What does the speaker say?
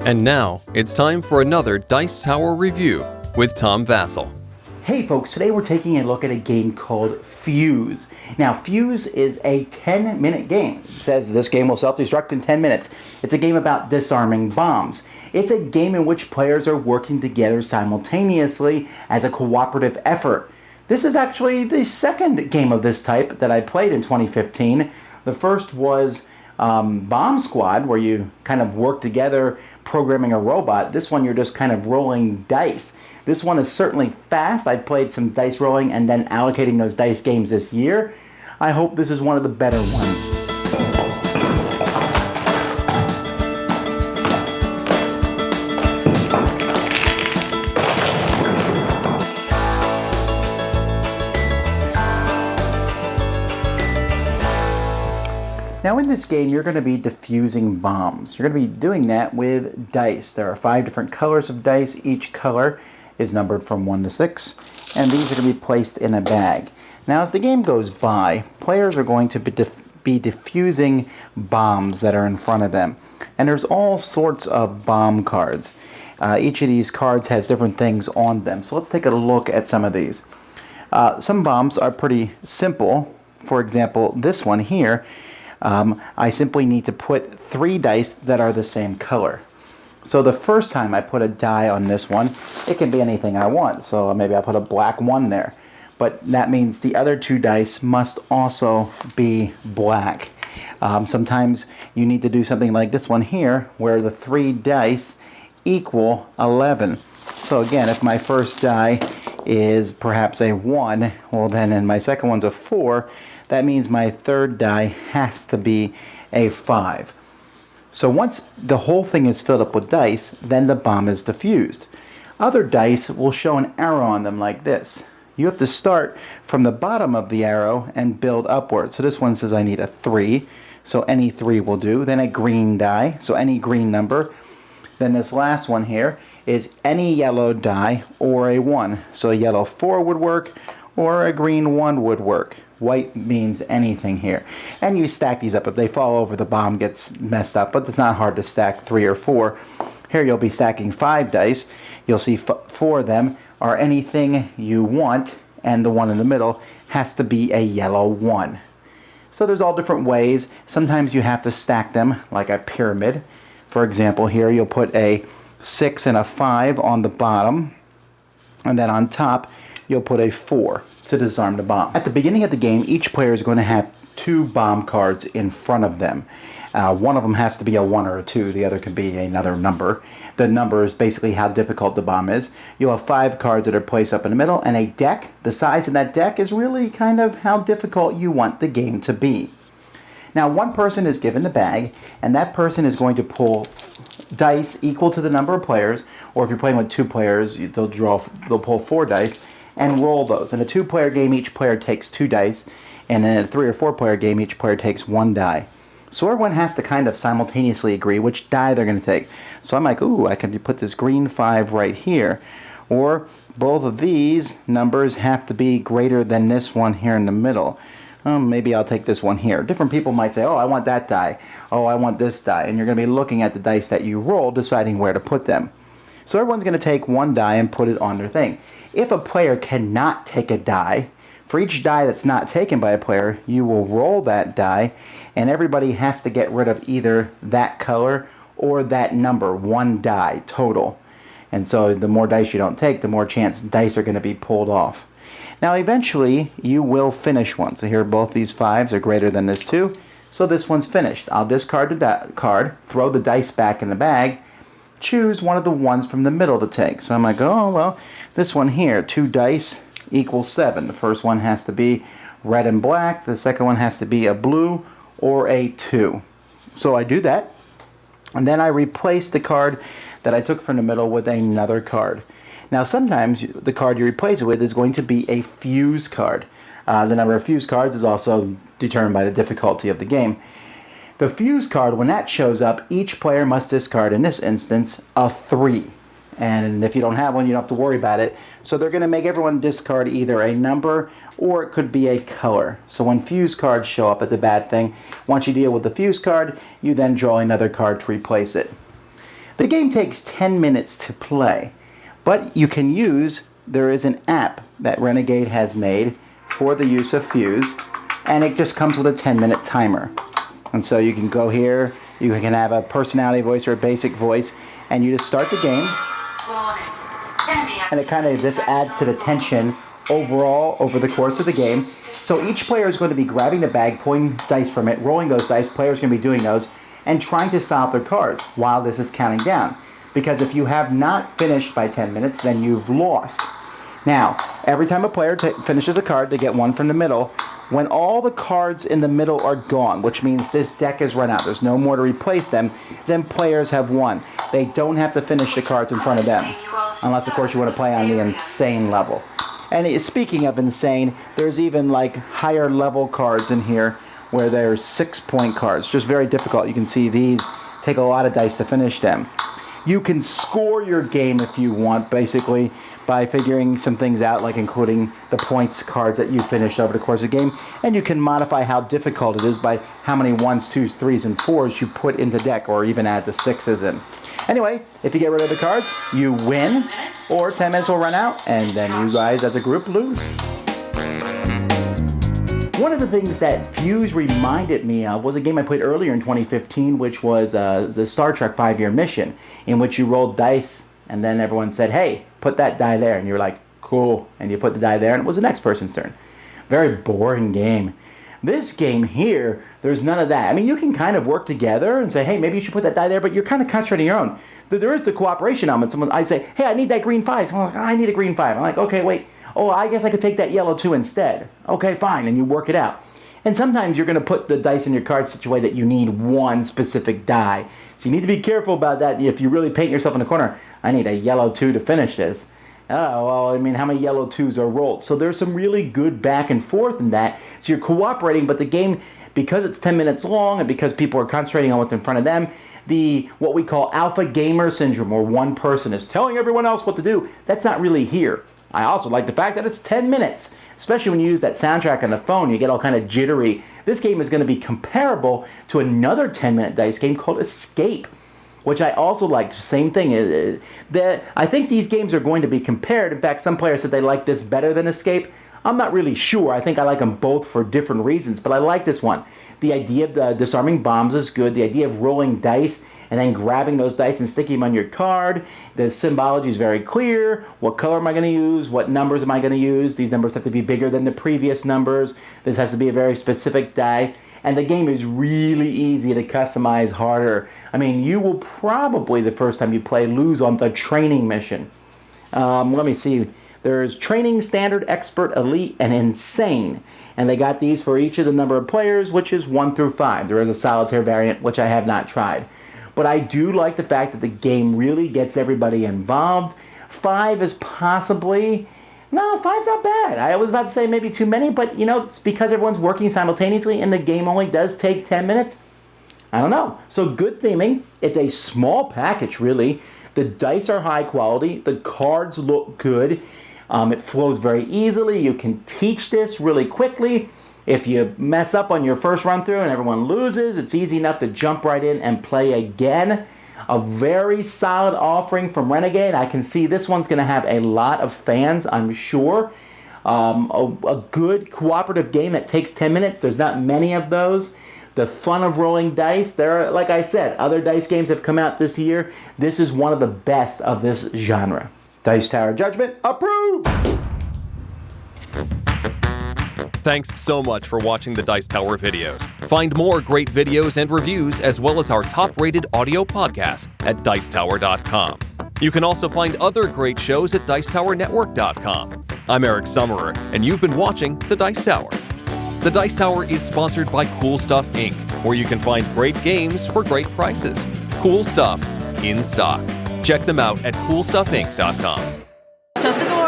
And now, it's time for another Dice Tower review with Tom Vasel. Hey folks, today we're taking a look at a game called Fuse. Now, Fuse is a 10-minute game. It says this game will self-destruct in 10 minutes. It's a game about disarming bombs. It's a game in which players are working together simultaneously as a cooperative effort. This is actually the second game of this type that I played in 2015. The first was Bomb Squad, where you kind of work together programming a robot. This one you're just kind of rolling dice. This one is certainly fast. I played some dice rolling and then allocating those dice games this year. I hope this is one of the better ones. Now in this game, you're going to be defusing bombs. You're going to be doing that with dice. There are 5 different colors of dice. Each color is numbered from 1 to 6, and these are going to be placed in a bag. Now as the game goes by, players are going to be defusing bombs that are in front of them. And there's all sorts of bomb cards. Each of these cards has different things on them. So let's take a look at some of these. Some bombs are pretty simple. For example, this one here. I simply need to put 3 dice that are the same color. So the first time I put a die on this one, it can be anything I want. So maybe I put a black 1 there. But that means the other 2 dice must also be black. Sometimes you need to do something like this one here, where the 3 dice equal 11. So again, if my first die is perhaps a 1, well then and my second one's a 4, that means my third die has to be a 5. So once the whole thing is filled up with dice, then the bomb is defused. Other dice will show an arrow on them like this. You have to start from the bottom of the arrow and build upward. So this one says I need a 3, so any 3 will do. Then a green die, so any green number. Then this last one here is any yellow die or a 1. So a yellow 4 would work, or a green 1 would work. White means anything here. And you stack these up. If they fall over, the bomb gets messed up, but it's not hard to stack 3 or 4. Here you'll be stacking 5 dice. You'll see 4 of them are anything you want, and the one in the middle has to be a yellow 1. So there's all different ways. Sometimes you have to stack them like a pyramid. For example, here you'll put a 6 and a 5 on the bottom, and then on top you'll put a 4 to disarm the bomb. At the beginning of the game, each player is going to have 2 bomb cards in front of them. One of them has to be a 1 or a 2. The other can be another number. The number is basically how difficult the bomb is. You'll have 5 cards that are placed up in the middle, and a deck. The size of that deck is really kind of how difficult you want the game to be. Now, one person is given the bag, and that person is going to pull dice equal to the number of players, or if you're playing with 2 players, they'll pull 4 dice, and roll those. In a 2-player game, each player takes 2 dice, and in a 3 or 4-player game, each player takes 1 die. So everyone has to kind of simultaneously agree which die they're going to take. So I'm like, ooh, I can put this green 5 right here. Or both of these numbers have to be greater than this one here in the middle. Maybe I'll take this one here. Different people might say, oh, I want that die. Oh, I want this die. And you're going to be looking at the dice that you roll, deciding where to put them. So everyone's going to take 1 die and put it on their thing. If a player cannot take a die, for each die that's not taken by a player, you will roll that die, and everybody has to get rid of either that color or that number, 1 die total. And so the more dice you don't take, the more chance dice are going to be pulled off. Now eventually, you will finish one. So here both these 5s are greater than this 2, so this one's finished. I'll discard the card, throw the dice back in the bag, choose one of the ones from the middle to take. So I'm like, oh, well, this one here, 2 dice equals 7. The first one has to be red and black. The second one has to be a blue or a 2. So I do that, and then I replace the card that I took from the middle with another card. Now sometimes the card you replace it with is going to be a fuse card. The number of fuse cards is also determined by the difficulty of the game. The fuse card, when that shows up, each player must discard, in this instance, a 3. And if you don't have one, you don't have to worry about it. So they're going to make everyone discard either a number or it could be a color. So when fuse cards show up, it's a bad thing. Once you deal with the fuse card, you then draw another card to replace it. The game takes 10 minutes to play, but you can there is an app that Renegade has made for the use of Fuse, and it just comes with a 10-minute timer. And so you can go here, you can have a personality voice or a basic voice, and you just start the game, and it kind of just adds to the tension overall over the course of the game. So each player is going to be grabbing the bag, pulling dice from it, rolling those dice. Players are going to be doing those and trying to solve their cards while this is counting down. Because if you have not finished by 10 minutes, then you've lost. Now, every time a player finishes a card, they get one from the middle. When all the cards in the middle are gone, which means this deck is run out, there's no more to replace them, then players have won. They don't have to finish the cards in front of them. Unless, of course, you want to play on the insane level. And speaking of insane, there's even like higher level cards in here where there's 6-point cards. Just very difficult. You can see these take a lot of dice to finish them. You can score your game if you want, basically, by figuring some things out, like including the points cards that you finished over the course of the game. And you can modify how difficult it is by how many 1s, 2s, 3s, and 4s you put into deck, or even add the 6s in. Anyway, if you get rid of the cards, you win, or 10 minutes will run out, and then you guys as a group lose. One of the things that Fuse reminded me of was a game I played earlier in 2015, which was the Star Trek 5-Year Mission, in which you rolled dice, and then everyone said, hey, put that die there, and you're like, cool, and you put the die there, and it was the next person's turn. Very boring game. This game here, there's none of that. I mean, you can kind of work together and say, hey, maybe you should put that die there, but you're kind of concentrating your own. There is the cooperation element. I say, hey, I need that green 5. Someone's like, I need a green 5. I'm like, okay, wait. Oh, I guess I could take that yellow 2 instead. Okay, fine, and you work it out. And sometimes you're going to put the dice in your card such a way that you need one specific die. So you need to be careful about that. If you really paint yourself in a corner, I need a yellow 2 to finish this. Oh, well, I mean, how many yellow 2s are rolled? So there's some really good back and forth in that. So you're cooperating, but the game, because it's 10 minutes long and because people are concentrating on what's in front of them, what we call alpha gamer syndrome, where one person is telling everyone else what to do, that's not really here. I also like the fact that it's 10 minutes, especially when you use that soundtrack on the phone, you get all kind of jittery. This game is going to be comparable to another 10-minute dice game called Escape, which I also liked. Same thing. I think these games are going to be compared. In fact, some players said they like this better than Escape. I'm not really sure. I think I like them both for different reasons, but I like this one. The idea of disarming bombs is good. The idea of rolling dice and then grabbing those dice and sticking them on your card. The symbology is very clear. What color am I going to use? What numbers am I going to use? These numbers have to be bigger than the previous numbers. This has to be a very specific die. And the game is really easy to customize harder. I mean, you will probably, the first time you play, lose on the training mission. Let me see. There's Training, Standard, Expert, Elite, and Insane. And they got these for each of the number of players, which is 1 through 5. There is a solitaire variant, which I have not tried. But I do like the fact that the game really gets everybody involved. 5 is possibly... No, 5's not bad. I was about to say maybe too many, but you know, it's because everyone's working simultaneously and the game only does take 10 minutes. I don't know. So good theming. It's a small package, really. The dice are high quality. The cards look good. It flows very easily. You can teach this really quickly. If you mess up on your first run through and everyone loses, it's easy enough to jump right in and play again. A very solid offering from Renegade. I can see this one's going to have a lot of fans, I'm sure. A good cooperative game that takes 10 minutes. There's not many of those. The fun of rolling dice. There are, like I said, other dice games have come out this year. This is one of the best of this genre. Dice Tower Judgment approved! Thanks so much for watching the Dice Tower videos. Find more great videos and reviews, as well as our top-rated audio podcast at Dicetower.com. You can also find other great shows at Dicetowernetwork.com. I'm Eric Summerer, and you've been watching The Dice Tower. The Dice Tower is sponsored by Cool Stuff Inc., where you can find great games for great prices. Cool stuff in stock. Check them out at CoolStuffInc.com. Shut the door.